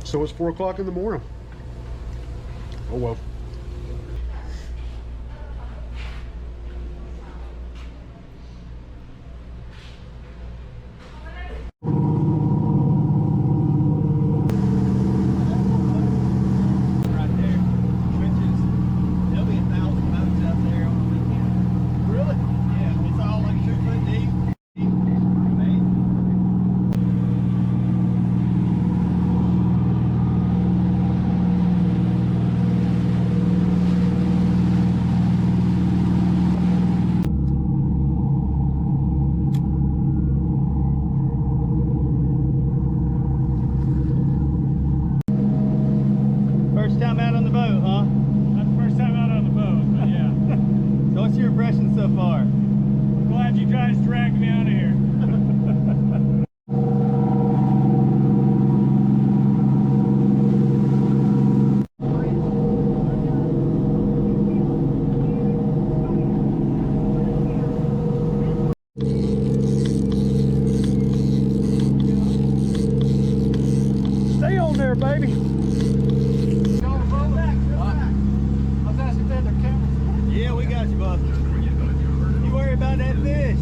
So it's 4 o'clock in the morning. Oh well. Right there. Switches. There'll be 1,000 boats out there on the weekend. Really? Yeah, it's all like 2 foot deep. Amazing. First time out on the boat, huh? That's the first time out on the boat, but yeah. So what's your impression so far? I'm glad you guys dragged me out of here. Stay on there, baby. Yeah, we got you, bud. You worry about that fish.